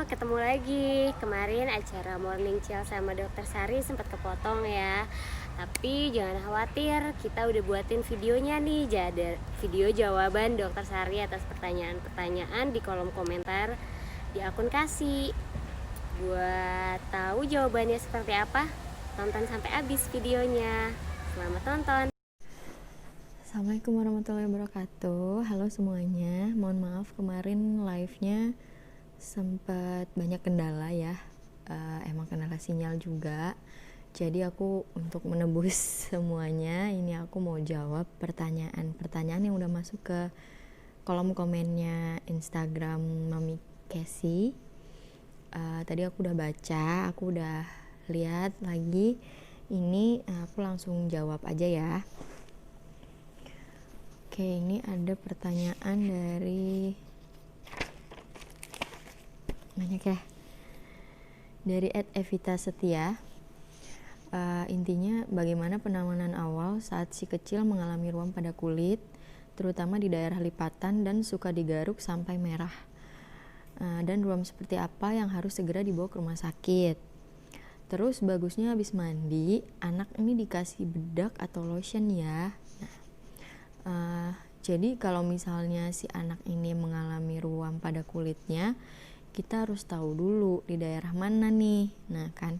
ketemu lagi. Kemarin acara Morning Chill sama Dokter Sari sempat kepotong ya. Tapi jangan khawatir, kita udah buatin videonya nih. Jadi video jawaban Dokter Sari atas pertanyaan-pertanyaan di kolom komentar di akun Kasih. Buat tahu jawabannya seperti apa, tonton sampai habis videonya. Selamat tonton. Assalamualaikum warahmatullahi wabarakatuh. Halo semuanya, mohon maaf kemarin live-nya sempat banyak kendala ya. Emang kendala sinyal juga. Jadi aku untuk menebus semuanya, ini aku mau jawab pertanyaan-pertanyaan yang udah masuk ke kolom komennya Instagram Mami Casey. Tadi aku udah baca, aku udah lihat lagi. Ini aku langsung jawab aja ya. Oke, ini ada pertanyaan dari banyak ya. Dari @evita Setia. Intinya bagaimana penanganan awal saat si kecil mengalami ruam pada kulit, terutama di daerah lipatan dan suka digaruk sampai merah. Dan ruam seperti apa yang harus segera dibawa ke rumah sakit. Terus bagusnya habis mandi, anak ini dikasih bedak atau lotion ya. Jadi kalau misalnya si anak ini mengalami ruam pada kulitnya, kita harus tahu dulu di daerah mana nih. Nah kan,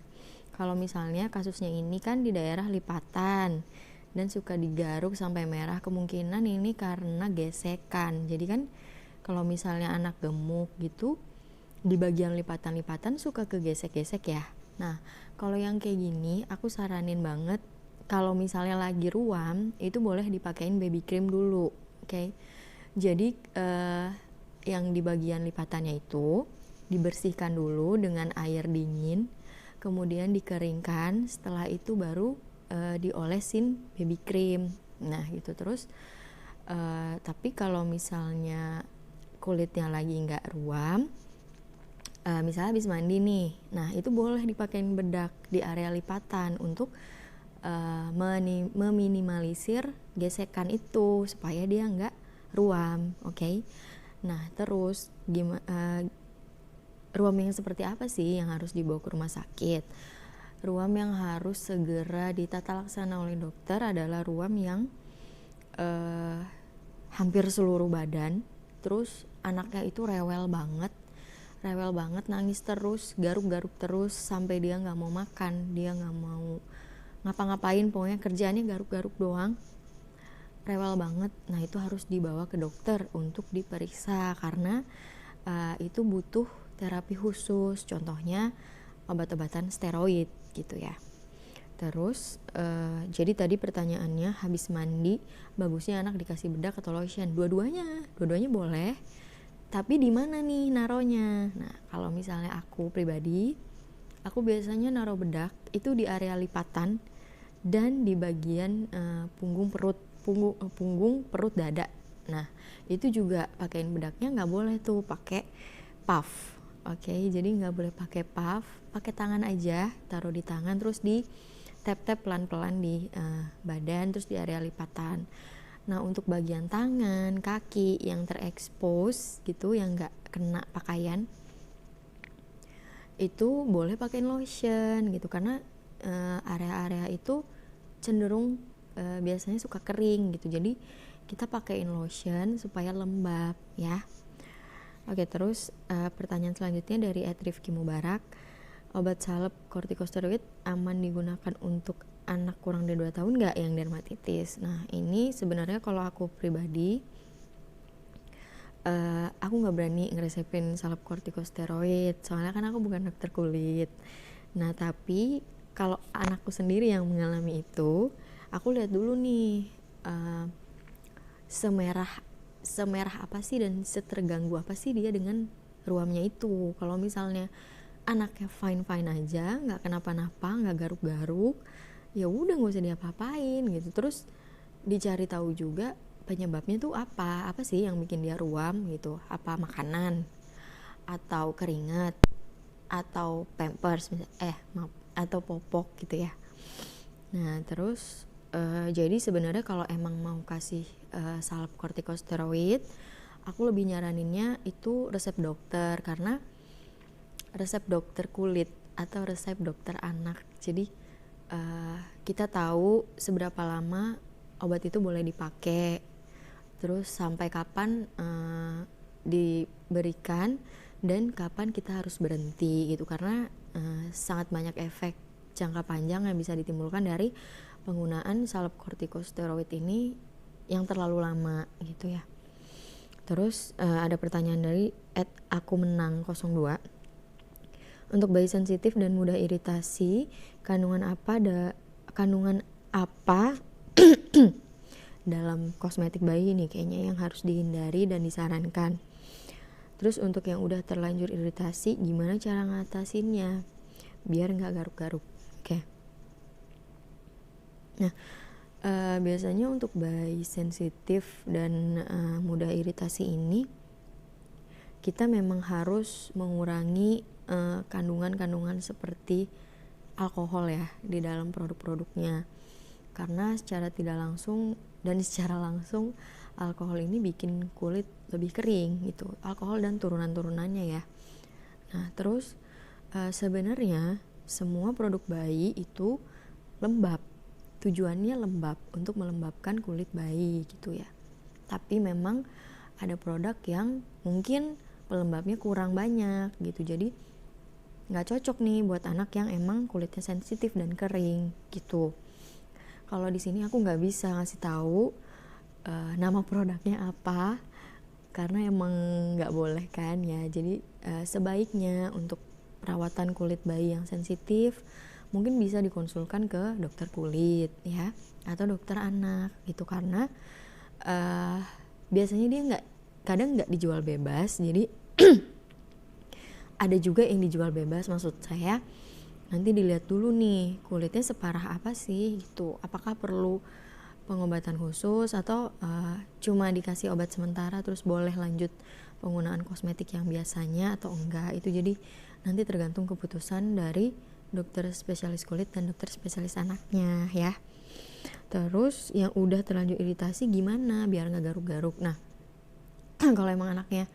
kalau misalnya kasusnya ini kan di daerah lipatan dan suka digaruk sampai merah, kemungkinan ini karena gesekan. Jadi kan kalau misalnya anak gemuk gitu, di bagian lipatan-lipatan suka kegesek-gesek ya. Nah kalau yang kayak gini, aku saranin banget kalau misalnya lagi ruam, itu boleh dipakein baby cream dulu, oke? Jadi yang di bagian lipatannya itu dibersihkan dulu dengan air dingin, kemudian dikeringkan, setelah itu baru diolesin baby cream. Nah gitu terus. Tapi kalau misalnya kulitnya lagi nggak ruam, misalnya habis mandi nih, nah itu boleh dipakein bedak di area lipatan untuk meminimalisir gesekan itu supaya dia nggak ruam, oke? Nah terus ruam yang seperti apa sih yang harus dibawa ke rumah sakit? Ruam yang harus segera ditata laksana oleh dokter adalah ruam yang hampir seluruh badan, terus anaknya itu rewel banget, nangis terus, garuk-garuk terus sampai dia nggak mau makan, dia nggak mau ngapa-ngapain, pokoknya kerjaannya garuk-garuk doang, rewel banget. Nah itu harus dibawa ke dokter untuk diperiksa karena itu butuh terapi khusus, contohnya obat-obatan steroid gitu ya. Terus jadi tadi pertanyaannya habis mandi bagusnya anak dikasih bedak atau lotion? Dua-duanya boleh, tapi di mana nih naronya? Nah kalau misalnya aku pribadi, aku biasanya naruh bedak itu di area lipatan dan di bagian punggung perut dada. Nah itu juga pakein bedaknya nggak boleh tuh pakai puff, oke? Jadi nggak boleh pakai puff, pakai tangan aja, taruh di tangan terus di tap-tap pelan-pelan di badan terus di area lipatan. Nah untuk bagian tangan, kaki yang terekspos gitu, yang nggak kena pakaian, itu boleh pakai lotion gitu karena area-area itu cenderung biasanya suka kering gitu, jadi kita pakaiin lotion supaya lembab ya. Oke, terus pertanyaan selanjutnya dari @rifki Mubarak, obat salep kortikosteroid aman digunakan untuk anak kurang dari 2 tahun nggak yang dermatitis? Nah ini sebenarnya kalau aku pribadi, aku nggak berani ngeresepin salep kortikosteroid soalnya kan aku bukan dokter kulit. Nah tapi kalau anakku sendiri yang mengalami itu, aku lihat dulu nih semerah apa sih dan seterganggu apa sih dia dengan ruamnya itu. Kalau misalnya anaknya fine aja, nggak kenapa-napa, nggak garuk-garuk, ya udah nggak usah diapa-apain gitu. Terus dicari tahu juga penyebabnya tuh apa sih yang bikin dia ruam gitu, apa makanan atau keringat atau pampers atau popok gitu ya. Nah terus jadi sebenarnya kalau emang mau kasih salep kortikosteroid, aku lebih nyaraninnya itu resep dokter karena resep dokter kulit atau resep dokter anak. Jadi kita tahu seberapa lama obat itu boleh dipakai, terus sampai kapan diberikan dan kapan kita harus berhenti gitu, karena sangat banyak efek jangka panjang yang bisa ditimbulkan dari penggunaan salep kortikosteroid ini yang terlalu lama gitu ya. Terus ada pertanyaan dari @akumenang02. Untuk bayi sensitif dan mudah iritasi, kandungan apa dalam kosmetik bayi ini kayaknya yang harus dihindari dan disarankan. Terus untuk yang udah terlanjur iritasi, gimana cara ngatasinnya biar nggak garuk-garuk? Oke. Nah, biasanya untuk bayi sensitif dan mudah iritasi ini, kita memang harus mengurangi kandungan-kandungan seperti alkohol ya di dalam produk-produknya, karena secara tidak langsung dan secara langsung alkohol ini bikin kulit lebih kering gitu, alkohol dan turunan-turunannya ya. Nah terus sebenarnya semua produk bayi itu lembab, tujuannya lembab untuk melembabkan kulit bayi gitu ya. Tapi memang ada produk yang mungkin pelembabnya kurang banyak gitu, jadi nggak cocok nih buat anak yang emang kulitnya sensitif dan kering gitu. Kalau di sini aku nggak bisa ngasih tahu nama produknya apa karena emang nggak boleh kan ya. Jadi sebaiknya untuk perawatan kulit bayi yang sensitif mungkin bisa dikonsulkan ke dokter kulit ya atau dokter anak gitu, karena biasanya dia kadang nggak dijual bebas. Jadi ada juga yang dijual bebas, maksud saya nanti dilihat dulu nih kulitnya separah apa sih gitu, apakah perlu pengobatan khusus atau cuma dikasih obat sementara terus boleh lanjut penggunaan kosmetik yang biasanya atau enggak. Itu jadi nanti tergantung keputusan dari dokter spesialis kulit dan dokter spesialis anaknya ya. Terus yang udah terlanjur iritasi gimana biar nggak garuk-garuk? Nah kalau emang anaknya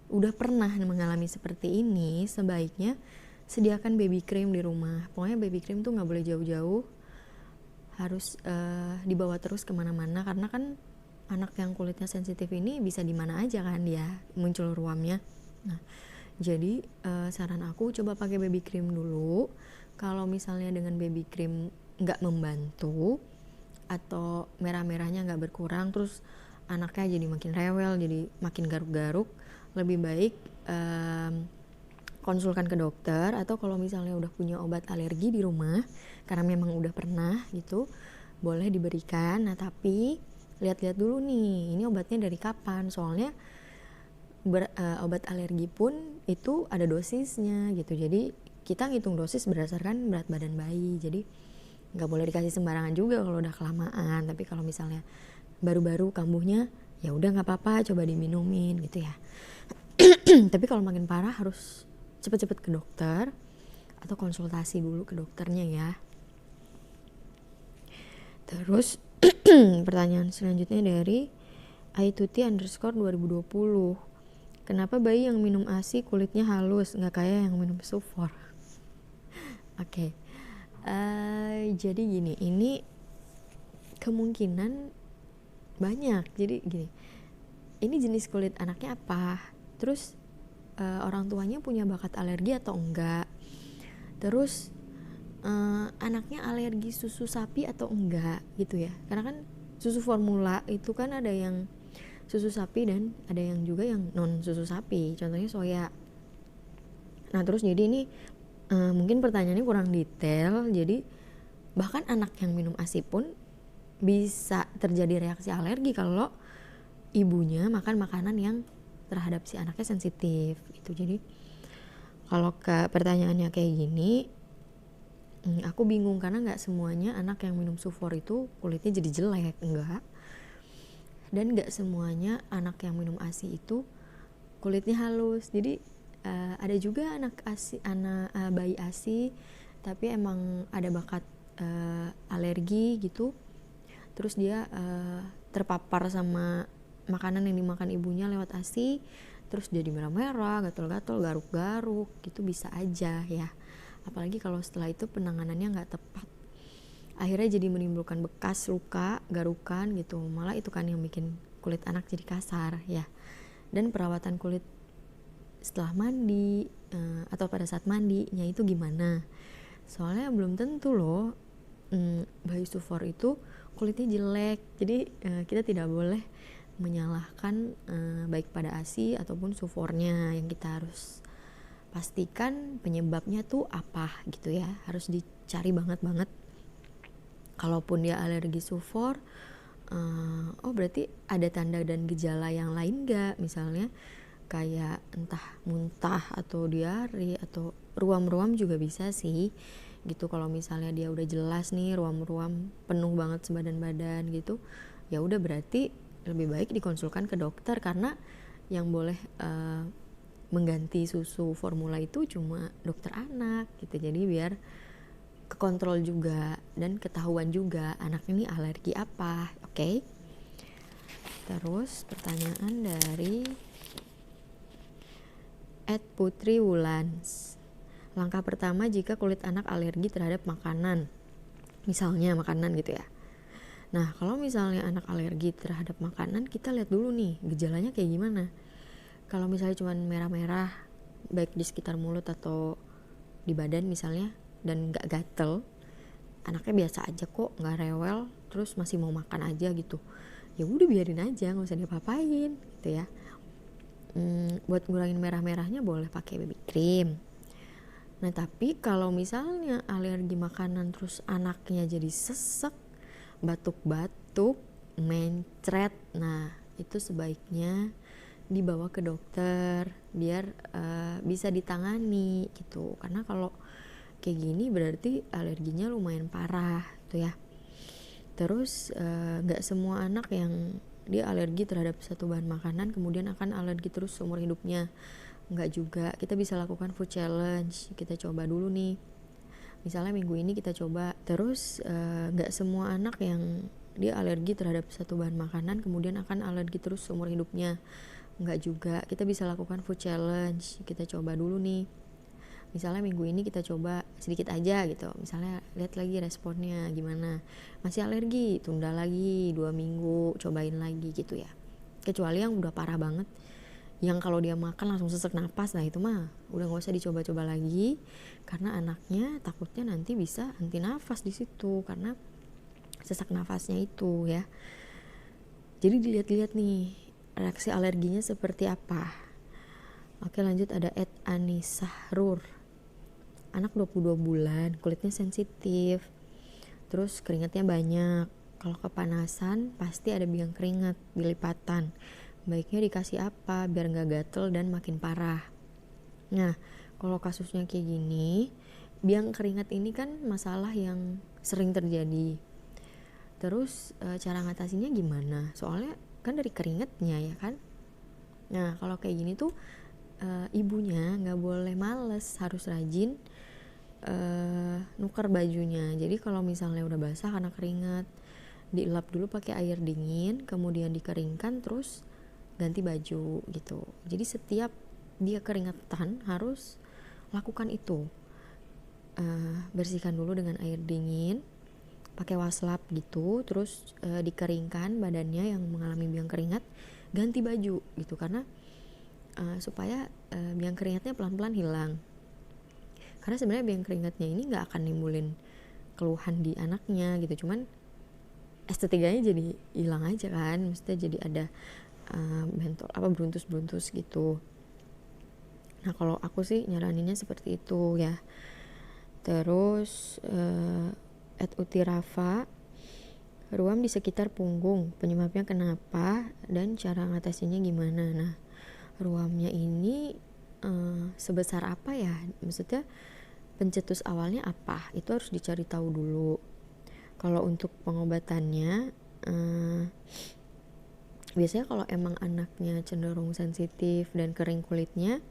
udah pernah mengalami seperti ini, sebaiknya sediakan baby cream di rumah. Pokoknya baby cream tuh nggak boleh jauh-jauh, harus dibawa terus kemana-mana, karena kan anak yang kulitnya sensitif ini bisa di mana aja kan dia muncul ruamnya. Nah jadi saran aku coba pakai baby cream dulu. Kalau misalnya dengan baby cream nggak membantu atau merah-merahnya nggak berkurang, terus anaknya jadi makin rewel, jadi makin garuk-garuk, lebih baik konsulkan ke dokter. Atau kalau misalnya udah punya obat alergi di rumah karena memang udah pernah gitu, boleh diberikan. Nah tapi lihat-lihat dulu nih ini obatnya dari kapan, soalnya obat alergi pun itu ada dosisnya gitu. Jadi kita ngitung dosis berdasarkan berat badan bayi, jadi nggak boleh dikasih sembarangan juga kalau udah kelamaan. Tapi kalau misalnya baru-baru kambuhnya ya udah nggak apa-apa, coba diminumin gitu ya. Tapi kalau makin parah harus cepet-cepet ke dokter atau konsultasi dulu ke dokternya ya. Terus pertanyaan selanjutnya dari Aituti_2020. Kenapa bayi yang minum ASI kulitnya halus, nggak kayak yang minum Sufor? Oke. Jadi gini, ini kemungkinan banyak. Jadi gini, ini jenis kulit anaknya apa, terus orang tuanya punya bakat alergi atau enggak, terus anaknya alergi susu sapi atau enggak gitu ya. Karena kan susu formula itu kan ada yang susu sapi dan ada yang juga yang non susu sapi, contohnya soya. Nah terus jadi ini mungkin pertanyaannya kurang detail, jadi bahkan anak yang minum ASI pun bisa terjadi reaksi alergi kalau ibunya makan makanan yang terhadap si anaknya sensitif gitu. Jadi kalau ke pertanyaannya kayak gini, aku bingung karena nggak semuanya anak yang minum Sufor itu kulitnya jadi jelek, enggak. Dan nggak semuanya anak yang minum ASI itu kulitnya halus. Jadi ada juga bayi ASI tapi emang ada bakat alergi gitu, terus dia terpapar sama makanan yang dimakan ibunya lewat ASI, terus jadi merah-merah, gatal-gatal, garuk-garuk, gitu bisa aja ya. Apalagi kalau setelah itu penanganannya nggak tepat, akhirnya jadi menimbulkan bekas luka, garukan gitu. Malah itu kan yang bikin kulit anak jadi kasar ya. Dan perawatan kulit setelah mandi atau pada saat mandinya itu gimana? Soalnya belum tentu loh bayi sufor itu kulitnya jelek. Jadi kita tidak boleh menyalahkan baik pada ASI ataupun sufornya. Yang kita harus pastikan penyebabnya tuh apa gitu ya, harus dicari banget. Kalaupun dia alergi sufor, oh berarti ada tanda dan gejala yang lain gak, misalnya kayak entah muntah atau diare atau ruam-ruam juga bisa sih gitu. Kalau misalnya dia udah jelas nih ruam-ruam penuh banget sebadan badan gitu, ya udah berarti lebih baik dikonsulkan ke dokter, karena yang boleh mengganti susu formula itu cuma dokter anak gitu. Jadi biar kekontrol juga dan ketahuan juga anak ini alergi apa. Oke. Terus pertanyaan dari @Putri Wulans. Langkah pertama jika kulit anak alergi terhadap makanan, misalnya makanan gitu ya. Nah kalau misalnya anak alergi terhadap makanan, kita lihat dulu nih gejalanya kayak gimana. Kalau misalnya cuma merah-merah baik di sekitar mulut atau di badan misalnya, dan gak gatel, anaknya biasa aja kok, gak rewel, terus masih mau makan aja gitu, ya udah biarin aja, gak usah diapa-apain gitu ya. Buat ngurangin merah-merahnya boleh pakai baby cream. Nah tapi kalau misalnya alergi makanan terus anaknya jadi sesek, batuk-batuk, mencret, nah itu sebaiknya dibawa ke dokter biar bisa ditangani gitu. Karena kalau kayak gini berarti alerginya lumayan parah gitu ya. Terus gak semua anak yang dia alergi terhadap satu bahan makanan kemudian akan alergi terus seumur hidupnya. Enggak juga, kita bisa lakukan food challenge. Kita coba dulu nih, misalnya minggu ini kita coba. Terus gak semua anak yang dia alergi terhadap satu bahan makanan kemudian akan alergi terus seumur hidupnya. Enggak juga, kita bisa lakukan food challenge. Kita coba dulu nih, misalnya minggu ini kita coba sedikit aja gitu, misalnya lihat lagi responnya gimana. Masih alergi, tunda lagi 2 minggu, cobain lagi gitu ya. Kecuali yang udah parah banget, yang kalau dia makan langsung sesak napas, nah itu mah udah gak usah dicoba-coba lagi, karena anaknya takutnya nanti bisa henti nafas di situ karena sesak nafasnya itu ya. Jadi dilihat-lihat nih reaksi alerginya seperti apa. Oke lanjut, ada @Anisahrur. Anak 22 bulan, kulitnya sensitif, terus keringatnya banyak. Kalau kepanasan pasti ada biang keringat di lipatan. Baiknya dikasih apa biar gak gatel dan makin parah. Nah kalau kasusnya kayak gini, biang keringat ini kan masalah yang sering terjadi. Terus cara ngatasinnya gimana? Soalnya kan dari keringatnya ya kan. Nah kalau kayak gini tuh ibunya gak boleh males, harus rajin nuker bajunya. Jadi kalau misalnya udah basah karena keringat, dielap dulu pakai air dingin, kemudian dikeringkan, terus ganti baju gitu. Jadi setiap dia keringetan harus lakukan itu. Bersihkan dulu dengan air dingin pakai waslap gitu, terus dikeringkan badannya yang mengalami biang keringat, ganti baju gitu, karena supaya biang keringatnya pelan-pelan hilang. Karena sebenarnya biang keringatnya ini nggak akan nimbulin keluhan di anaknya gitu, cuman estetikanya jadi hilang aja kan, maksudnya jadi ada bentol apa beruntus-beruntus gitu. Nah kalau aku sih nyaraninnya seperti itu ya. Terus @Utirafa, ruam di sekitar punggung, penyebabnya kenapa dan cara ngatasinya gimana. Nah ruamnya ini sebesar apa ya, maksudnya pencetus awalnya apa, itu harus dicari tahu dulu. Kalau untuk pengobatannya biasanya kalau emang anaknya cenderung sensitif dan kering kulitnya,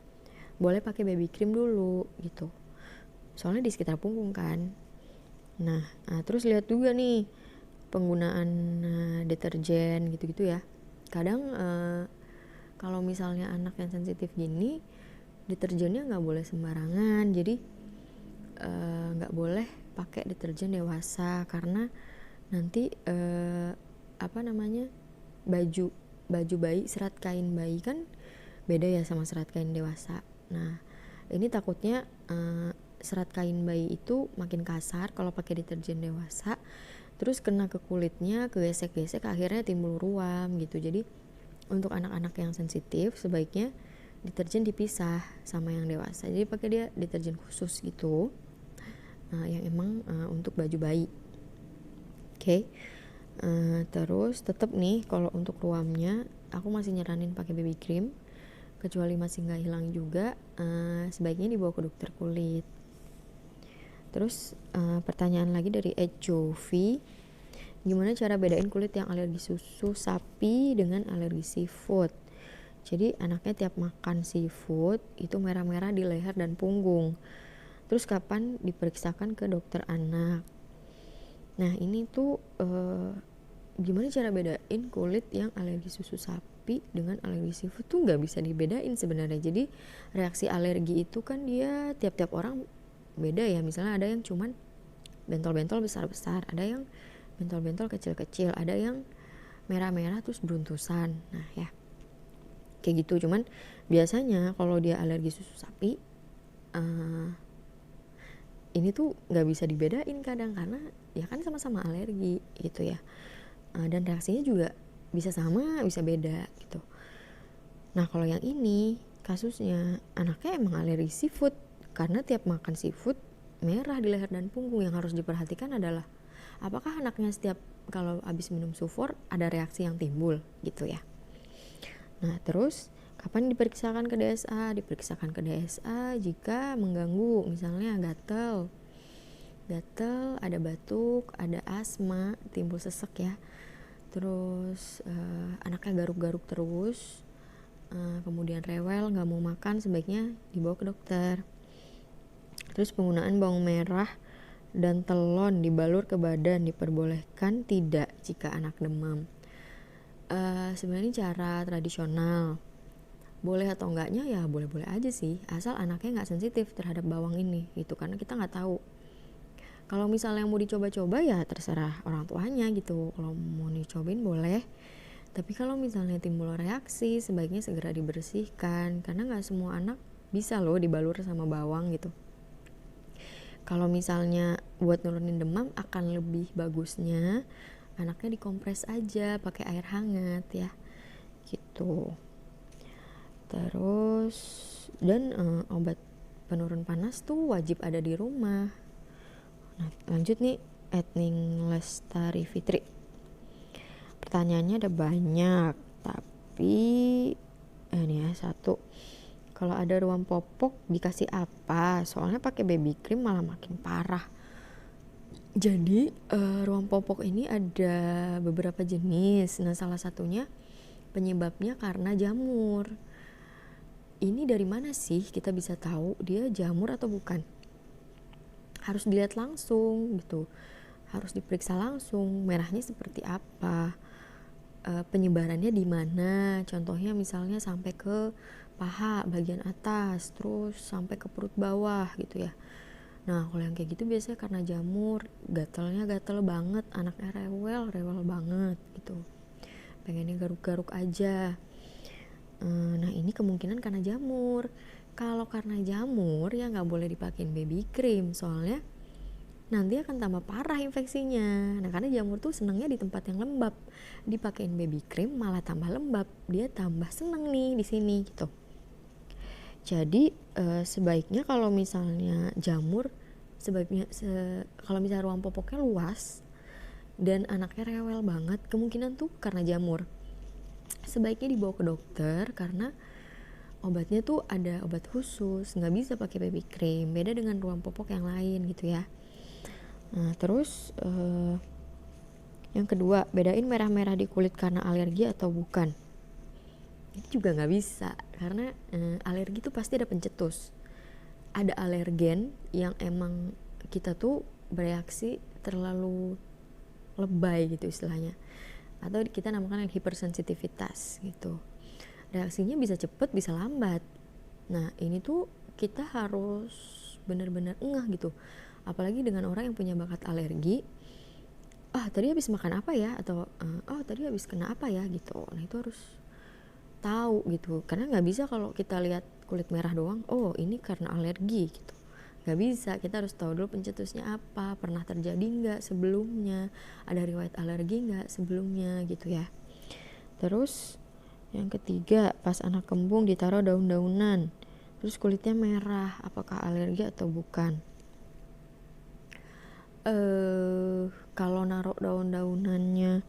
boleh pakai baby cream dulu gitu, soalnya di sekitar punggung kan. Nah terus lihat juga nih penggunaan deterjen gitu-gitu ya. Kadang kalau misalnya anak yang sensitif gini, deterjennya nggak boleh sembarangan. Jadi nggak boleh pakai deterjen dewasa karena nanti baju bayi, serat kain bayi kan beda ya sama serat kain dewasa. Nah ini takutnya serat kain bayi itu makin kasar kalau pakai deterjen dewasa, terus kena ke kulitnya, kegesek-gesek, akhirnya timbul ruam gitu. Jadi untuk anak-anak yang sensitif sebaiknya deterjen dipisah sama yang dewasa, jadi pakai dia deterjen khusus gitu, yang emang untuk baju bayi. Oke. Terus tetap nih kalau untuk ruamnya aku masih nyaranin pakai baby cream, kecuali masih nggak hilang juga sebaiknya dibawa ke dokter kulit. Terus pertanyaan lagi dari Jovi, gimana cara bedain kulit yang alergi susu sapi dengan alergi seafood? Jadi anaknya tiap makan seafood itu merah-merah di leher dan punggung. Terus kapan diperiksakan ke dokter anak? Nah ini tuh gimana cara bedain kulit yang alergi susu sapi dengan alergi seafood tuh nggak bisa dibedain sebenarnya. Jadi reaksi alergi itu kan dia tiap-tiap orang beda ya. Misalnya ada yang cuman bentol-bentol besar-besar, ada yang bentol-bentol kecil-kecil, ada yang merah-merah terus beruntusan. Nah ya kayak gitu. Cuman biasanya kalau dia alergi susu sapi ini tuh nggak bisa dibedain kadang, karena ya kan sama-sama alergi gitu ya, dan reaksinya juga bisa sama bisa beda gitu. Nah kalau yang ini kasusnya anaknya emang alergi seafood, karena tiap makan seafood merah di leher dan punggung. Yang harus diperhatikan adalah apakah anaknya setiap kalau habis minum sufor ada reaksi yang timbul gitu ya. Nah terus kapan diperiksakan ke DSA? Diperiksakan ke DSA jika mengganggu, misalnya gatel, ada batuk, ada asma, timbul sesek ya. Terus anaknya garuk-garuk terus, kemudian rewel, nggak mau makan, sebaiknya dibawa ke dokter. Terus penggunaan bawang merah dan telon dibalur ke badan diperbolehkan tidak jika anak demam? Sebenarnya cara tradisional, boleh atau enggaknya ya boleh-boleh aja sih, asal anaknya nggak sensitif terhadap bawang ini gitu, karena kita nggak tahu. Kalau misalnya mau dicoba-coba ya terserah orang tuanya gitu, kalau mau dicobain boleh, tapi kalau misalnya timbul reaksi sebaiknya segera dibersihkan, karena nggak semua anak bisa loh dibalur sama bawang gitu. Kalau misalnya buat nurunin demam akan lebih bagusnya anaknya dikompres aja pakai air hangat ya gitu. Terus dan obat penurun panas tuh wajib ada di rumah. Nah lanjut nih, Etning Lestari Fitri, pertanyaannya ada banyak, tapi ini ya satu, kalau ada ruam popok dikasih apa? Soalnya pakai baby cream malah makin parah. Jadi ruam popok ini ada beberapa jenis. Nah salah satunya penyebabnya karena jamur. Ini dari mana sih kita bisa tahu dia jamur atau bukan? Harus dilihat langsung gitu, harus diperiksa langsung merahnya seperti apa, penyebarannya di mana. Contohnya misalnya sampai ke paha bagian atas, terus sampai ke perut bawah gitu ya. Nah kalau yang kayak gitu biasanya karena jamur, gatalnya gatel banget, anaknya rewel banget gitu, pengennya garuk-garuk aja. Nah ini kemungkinan karena jamur. Kalau karena jamur ya nggak boleh dipakein baby cream, soalnya nanti akan tambah parah infeksinya. Nah karena jamur tuh senangnya di tempat yang lembab, dipakein baby cream malah tambah lembab, dia tambah seneng nih di sini gitu. Jadi sebaiknya kalau misalnya jamur, sebaiknya kalau misalnya ruang popoknya luas dan anaknya rewel banget, kemungkinan tuh karena jamur. Sebaiknya dibawa ke dokter, karena obatnya tuh ada obat khusus, nggak bisa pakai baby cream, beda dengan ruang popok yang lain gitu ya. Nah terus yang kedua, bedain merah-merah di kulit karena alergi atau bukan? Ini juga nggak bisa, karena alergi tuh pasti ada pencetus, ada alergen yang emang kita tuh bereaksi terlalu lebay gitu istilahnya, atau kita namakan yang hipersensitivitas gitu. reaksinya bisa cepet bisa lambat. Nah ini tuh kita harus benar-benar ngeh gitu, apalagi dengan orang yang punya bakat alergi. Tadi habis makan apa ya, atau tadi habis kena apa ya gitu. Nah itu harus tahu gitu, karena nggak bisa kalau kita lihat kulit merah doang, oh ini karena alergi gitu. Nggak bisa, kita harus tahu dulu pencetusnya apa, pernah terjadi nggak sebelumnya, ada riwayat alergi nggak sebelumnya gitu ya. Terus yang ketiga, pas anak kembung ditaruh daun-daunan terus kulitnya merah, apakah alergi atau bukan? Kalau naruh daun-daunannya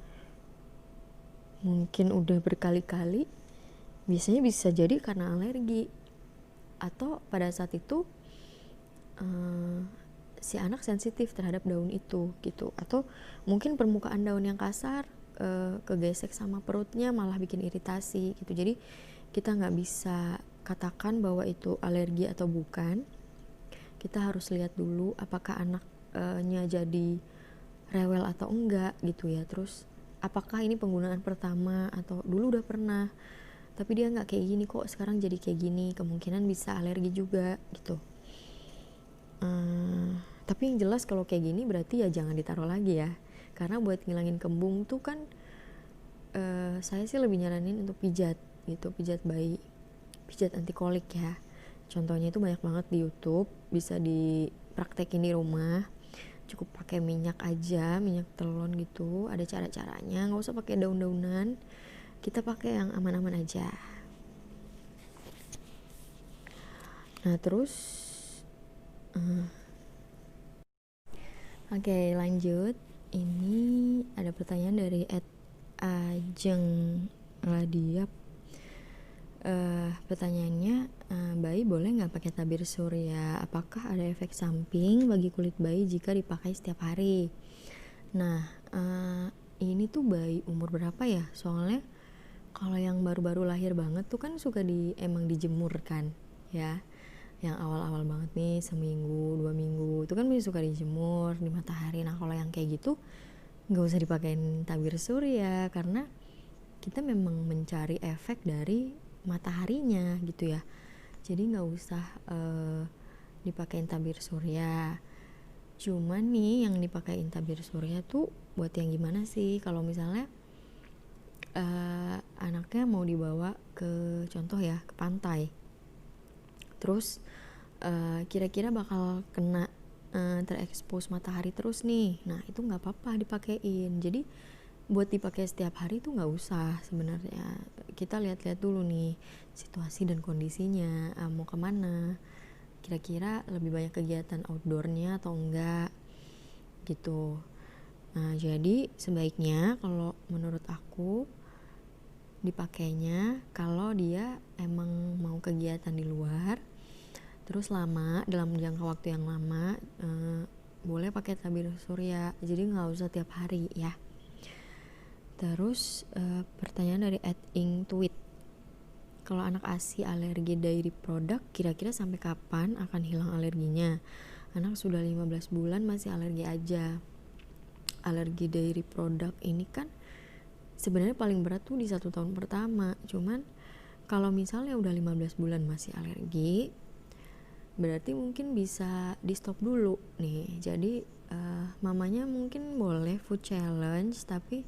mungkin udah berkali-kali, biasanya bisa jadi karena alergi, atau pada saat itu si anak sensitif terhadap daun itu gitu, atau mungkin permukaan daun yang kasar kegesek sama perutnya malah bikin iritasi gitu. Jadi kita nggak bisa katakan bahwa itu alergi atau bukan. Kita harus lihat dulu apakah anaknya jadi rewel atau enggak gitu ya. Terus apakah ini penggunaan pertama atau dulu udah pernah tapi dia nggak kayak gini kok, sekarang jadi kayak gini, kemungkinan bisa alergi juga gitu. Tapi yang jelas kalau kayak gini berarti ya jangan ditaruh lagi ya, karena buat ngilangin kembung tuh kan saya sih lebih nyaranin untuk pijat gitu, pijat bayi, pijat anti kolik ya. Contohnya itu banyak banget di YouTube, bisa dipraktekin di rumah. Cukup pakai minyak aja, minyak telon gitu, ada cara-caranya, nggak usah pakai daun-daunan, kita pakai yang aman-aman aja. Nah terus Oke, lanjut. Ini ada pertanyaan dari @ajeng Radiap. Pertanyaannya, bayi boleh nggak pakai tabir surya? Apakah ada efek samping bagi kulit bayi jika dipakai setiap hari? Nah, ini tuh bayi umur berapa ya? Soalnya kalau yang baru-baru lahir banget tuh kan suka emang dijemur kan, ya. Yang awal-awal banget nih, seminggu 2 minggu itu kan masih suka dijemur di matahari. Nah kalau yang kayak gitu nggak usah dipakein tabir surya, karena kita memang mencari efek dari mataharinya gitu ya. Jadi nggak usah dipakein tabir surya. Cuman nih yang dipakein tabir surya tuh buat yang gimana sih? Kalau misalnya anaknya mau dibawa ke, contoh ya, ke pantai, terus kira-kira bakal kena terekspos matahari terus nih, nah itu nggak apa-apa dipakein. Jadi buat dipakai setiap hari tuh nggak usah sebenarnya. Kita lihat-lihat dulu nih situasi dan kondisinya, mau kemana, kira-kira lebih banyak kegiatan outdoornya atau enggak gitu. Nah jadi sebaiknya kalau menurut aku dipakainya kalau dia emang mau kegiatan di luar terus lama, dalam jangka waktu yang lama, boleh pakai tabir surya, jadi nggak usah tiap hari ya. Terus pertanyaan dari @ingtweet, kalau anak ASI alergi dairy product, kira-kira sampai kapan akan hilang alerginya? Anak sudah 15 bulan masih alergi aja. Alergi dairy product ini kan sebenarnya paling berat tuh di 1 tahun pertama. Cuman kalau misalnya udah 15 bulan masih alergi, berarti mungkin bisa di stop dulu nih. Jadi mamanya mungkin boleh food challenge, tapi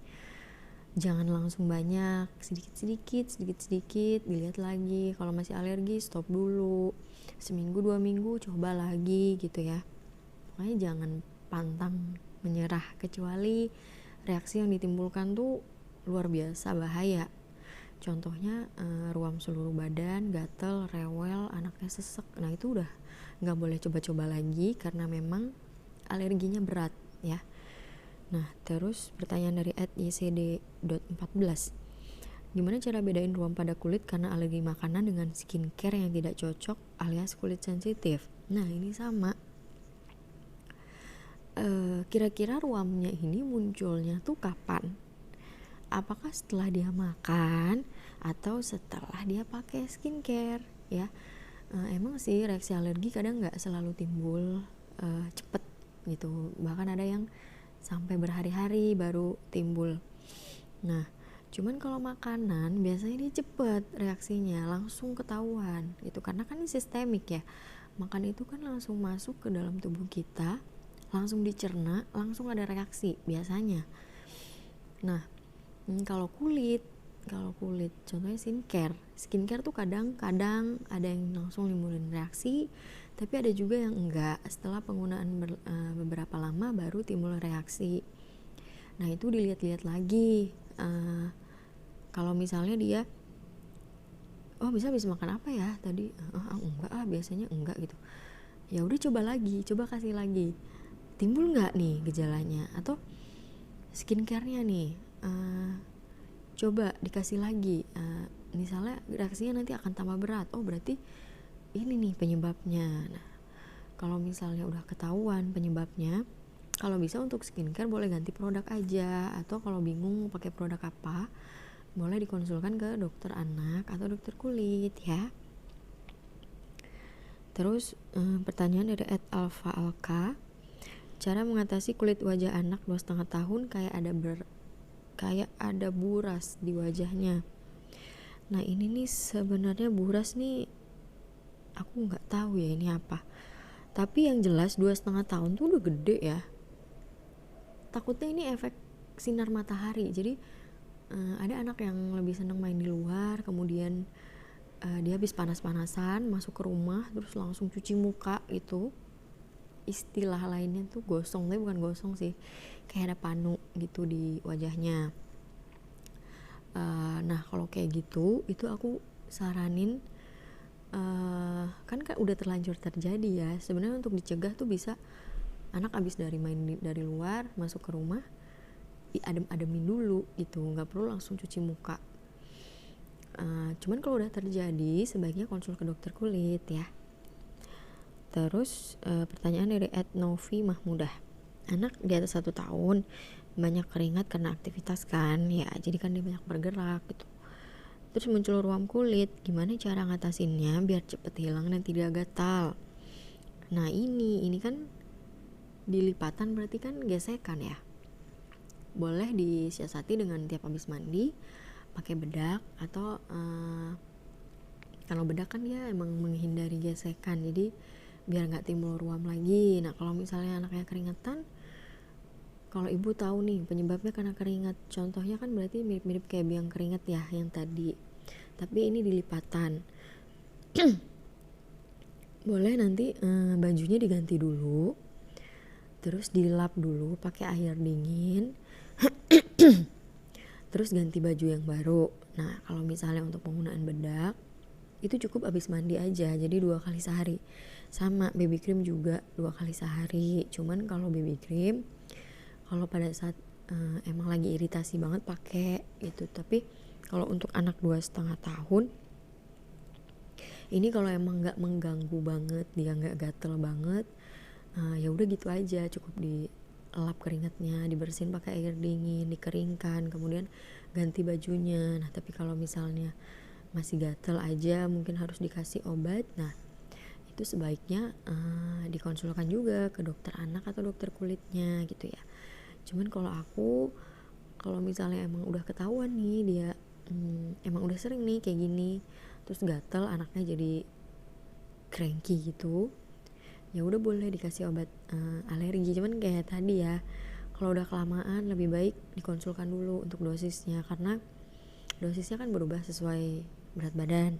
jangan langsung banyak, sedikit-sedikit dilihat lagi. Kalau masih alergi stop dulu, seminggu 2 minggu coba lagi gitu ya. Pokoknya jangan pantang menyerah, kecuali reaksi yang ditimbulkan tuh luar biasa bahaya. Contohnya ruam seluruh badan, gatel, rewel, anaknya sesek. Nah itu udah nggak boleh coba-coba lagi karena memang alerginya berat ya. Nah terus pertanyaan dari @ycd.14, gimana cara bedain ruam pada kulit karena alergi makanan dengan skincare yang tidak cocok alias kulit sensitif? Nah ini sama. Kira-kira ruamnya ini munculnya tuh kapan? Apakah setelah dia makan atau setelah dia pakai skincare ya? Emang sih reaksi alergi kadang nggak selalu timbul cepet gitu, bahkan ada yang sampai berhari-hari baru timbul. Nah Cuman kalau makanan biasanya dia cepet reaksinya, langsung ketahuan gitu, karena kan ini sistemik ya. Makan itu kan langsung masuk ke dalam tubuh kita, langsung dicerna, langsung ada reaksi biasanya. Nah, kalau kulit contohnya skincare tuh kadang-kadang ada yang langsung nimbulin reaksi, tapi ada juga yang enggak, setelah penggunaan beberapa lama baru timbul reaksi. Nah itu dilihat-lihat lagi, kalau misalnya dia bisa makan apa ya tadi, enggak biasanya enggak gitu, ya udah coba kasih lagi, timbul nggak nih gejalanya, atau skincarenya nih coba dikasih lagi, misalnya reaksinya nanti akan tambah berat, berarti ini nih penyebabnya. Nah kalau misalnya udah ketahuan penyebabnya, kalau bisa untuk skincare boleh ganti produk aja, atau kalau bingung pakai produk apa, boleh dikonsulkan ke dokter anak atau dokter kulit ya. Terus pertanyaan dari @alfa_alka, cara mengatasi kulit wajah anak 2,5 tahun kayak ada buras di wajahnya. Nah ini nih sebenarnya buras nih aku nggak tahu ya ini apa, tapi yang jelas 2,5 tahun tuh udah gede ya. Takutnya ini efek sinar matahari, jadi ada anak yang lebih seneng main di luar, kemudian dia habis panas-panasan masuk ke rumah terus langsung cuci muka gitu, istilah lainnya tuh gosong, tapi bukan gosong sih, kayak ada panu gitu di wajahnya. Nah kalau kayak gitu, itu aku saranin, kan udah terlanjur terjadi ya, sebenarnya untuk dicegah tuh bisa anak abis dari main dari luar masuk ke rumah diadem-ademin dulu gitu, nggak perlu langsung cuci muka. Cuman kalau udah terjadi sebaiknya konsul ke dokter kulit ya. Terus pertanyaan dari @novi mahmudah, anak di atas 1 tahun banyak keringat karena aktivitas kan ya, jadi kan dia banyak bergerak gitu, terus muncul ruam kulit, gimana cara ngatasinnya biar cepet hilang dan tidak gatal? Nah ini kan dilipatan, berarti kan gesekan ya, boleh disiasati dengan tiap habis mandi pakai bedak, atau kalau bedak kan dia emang menghindari gesekan, jadi biar nggak timbul ruam lagi. Nah kalau misalnya anaknya keringetan, kalau ibu tahu nih penyebabnya karena keringat, contohnya kan berarti mirip-mirip kayak biang keringat ya yang tadi, tapi ini dilipatan. Boleh nanti bajunya diganti dulu, terus dilap dulu pakai air dingin, terus ganti baju yang baru. Nah kalau misalnya untuk penggunaan bedak itu cukup abis mandi aja, jadi 2 kali sehari. Sama baby cream juga 2 kali sehari. Cuman kalau baby cream, kalau pada saat emang lagi iritasi banget pakai gitu. Tapi kalau untuk anak 2,5 tahun ini, kalau emang nggak mengganggu banget, dia nggak gatel banget, ya udah gitu aja, cukup dilap keringatnya, dibersihin pakai air dingin, dikeringkan, kemudian ganti bajunya. Nah tapi kalau misalnya masih gatel aja, mungkin harus dikasih obat. Nah itu sebaiknya dikonsulkan juga ke dokter anak atau dokter kulitnya gitu ya. Cuman kalau misalnya emang udah ketahuan nih dia emang udah sering nih kayak gini, terus gatel, anaknya jadi cranky gitu, ya udah boleh dikasih obat alergi. Cuman kayak tadi ya, kalau udah kelamaan lebih baik dikonsulkan dulu untuk dosisnya, karena dosisnya kan berubah sesuai berat badan.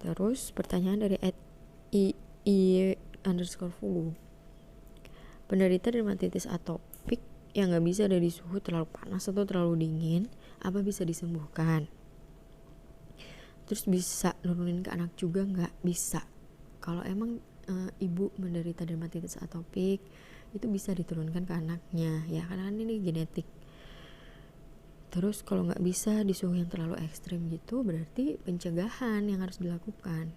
Terus pertanyaan dari @i__fugu, penderita dermatitis atopik yang nggak bisa dari suhu terlalu panas atau terlalu dingin, apa bisa disembuhkan? Terus bisa nurunin ke anak juga nggak? Bisa. Kalau emang ibu menderita dermatitis atopik, itu bisa diturunkan ke anaknya ya, karena kan ini genetik. Terus kalau nggak bisa di suhu yang terlalu ekstrim gitu, berarti pencegahan yang harus dilakukan.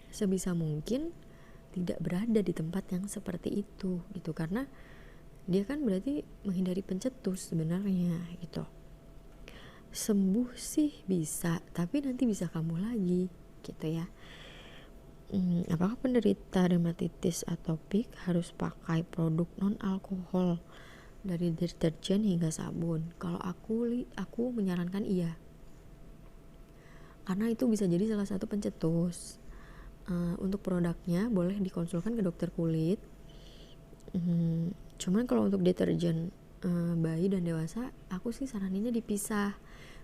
Sebisa mungkin tidak berada di tempat yang seperti itu gitu, karena dia kan berarti menghindari pencetus sebenarnya gitu. Sembuh sih bisa, tapi nanti bisa kambuh lagi gitu ya. Apakah penderita dermatitis atopik harus pakai produk non alkohol dari deterjen hingga sabun. Kalau aku menyarankan iya, karena itu bisa jadi salah satu pencetus. Untuk produknya boleh dikonsulkan ke dokter kulit. Cuman kalau untuk deterjen bayi dan dewasa, aku sih saraninnya dipisah,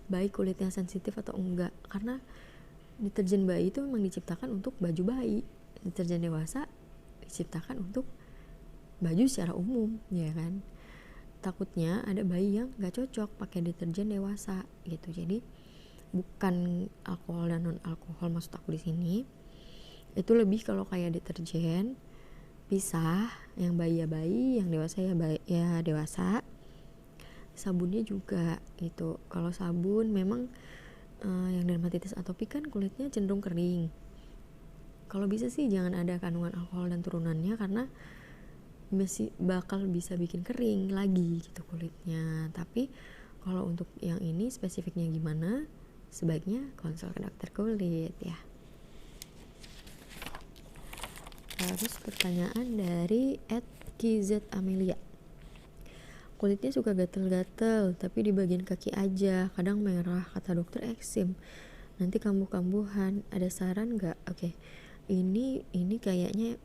baik kulitnya sensitif atau enggak, karena deterjen bayi itu memang diciptakan untuk baju bayi, deterjen dewasa diciptakan untuk baju secara umum, ya kan. Takutnya ada bayi yang gak cocok pakai deterjen dewasa gitu. Jadi bukan alkohol dan non alkohol maksud aku di sini. Itu lebih kalau kayak deterjen pisah, yang bayi ya bayi, yang dewasa ya dewasa. Sabunnya juga gitu. Kalau sabun memang yang dermatitis atopik kan kulitnya cenderung kering. Kalau bisa sih jangan ada kandungan alkohol dan turunannya, karena masih bakal bisa bikin kering lagi gitu kulitnya. Tapi kalau untuk yang ini spesifiknya gimana, sebaiknya konsul ke dokter kulit ya. Terus pertanyaan dari @kzamelia. Kulitnya suka gatel-gatel, tapi di bagian kaki aja, kadang merah, kata dokter eksim. Nanti kambuh-kambuhan, ada saran nggak? Oke, ini kayaknya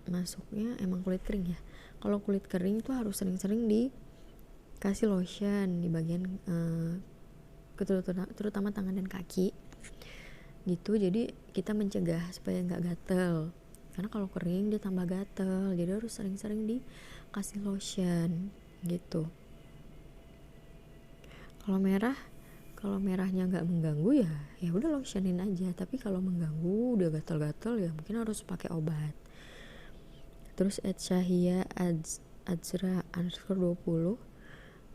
masuknya emang kulit kering ya. Kalau kulit kering tuh harus sering-sering dikasih lotion di bagian terutama tangan dan kaki gitu. Jadi kita mencegah supaya nggak gatel, karena kalau kering dia tambah gatel, jadi harus sering-sering dikasih lotion gitu. Kalau merahnya nggak mengganggu ya udah lotionin aja. Tapi kalau mengganggu, udah gatal-gatal, ya mungkin harus pakai obat. Terus @syahia adzra _20,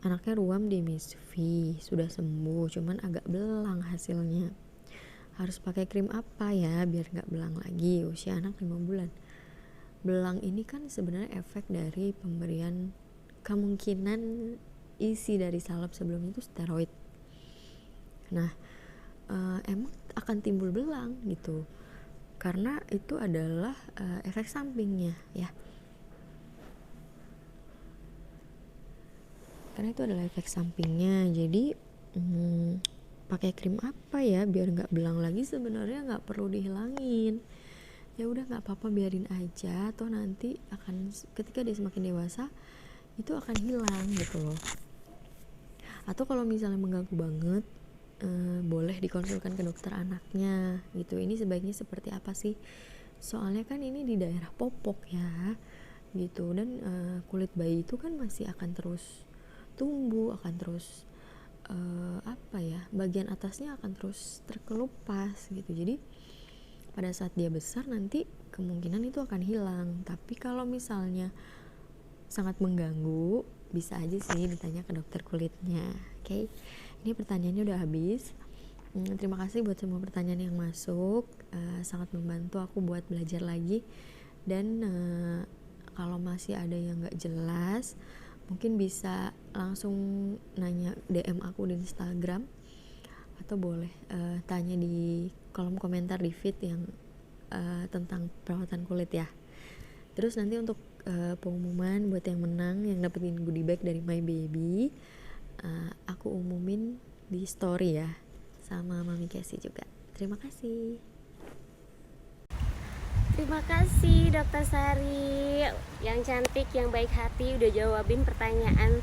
anaknya ruam di Miss V, sudah sembuh, cuman agak belang hasilnya. Harus pakai krim apa ya biar nggak belang lagi? Usia anak 5 bulan. Belang ini kan sebenarnya efek dari pemberian, kemungkinan isi dari salep sebelumnya itu steroid. Nah, emang akan timbul belang gitu, karena itu adalah efek sampingnya ya. Karena itu adalah efek sampingnya. Jadi pakai krim apa ya biar nggak belang lagi? Sebenarnya nggak perlu dihilangin. Ya udah nggak apa-apa, biarin aja. Toh nanti akan ketika dia semakin dewasa itu akan hilang gitu loh. Atau kalau misalnya mengganggu banget, boleh dikonsulkan ke dokter anaknya gitu. Ini sebaiknya seperti apa sih? Soalnya kan ini di daerah popok ya gitu, dan kulit bayi itu kan masih akan terus tumbuh, akan terus bagian atasnya akan terus terkelupas gitu. Jadi pada saat dia besar nanti kemungkinan itu akan hilang. Tapi kalau misalnya sangat mengganggu, bisa aja sih ditanya ke dokter kulitnya. Oke, ini pertanyaannya udah habis. Terima kasih buat semua pertanyaan yang masuk, sangat membantu aku buat belajar lagi. Dan kalau masih ada yang gak jelas, mungkin bisa langsung nanya DM aku di Instagram, atau boleh tanya di kolom komentar di feed yang tentang perawatan kulit ya. Terus nanti untuk pengumuman buat yang menang, yang dapetin goodie bag dari My Baby, aku umumin di story ya, sama Mami Casey juga. Terima kasih. Terima kasih Dokter Sari yang cantik, yang baik hati, udah jawabin pertanyaan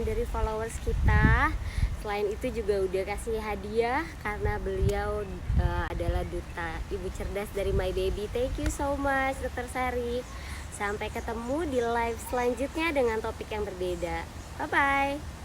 dari followers kita. Selain itu juga udah kasih hadiah karena beliau adalah duta ibu cerdas dari My Baby. Thank you so much Dokter Sari. Sampai ketemu di live selanjutnya dengan topik yang berbeda. Bye bye.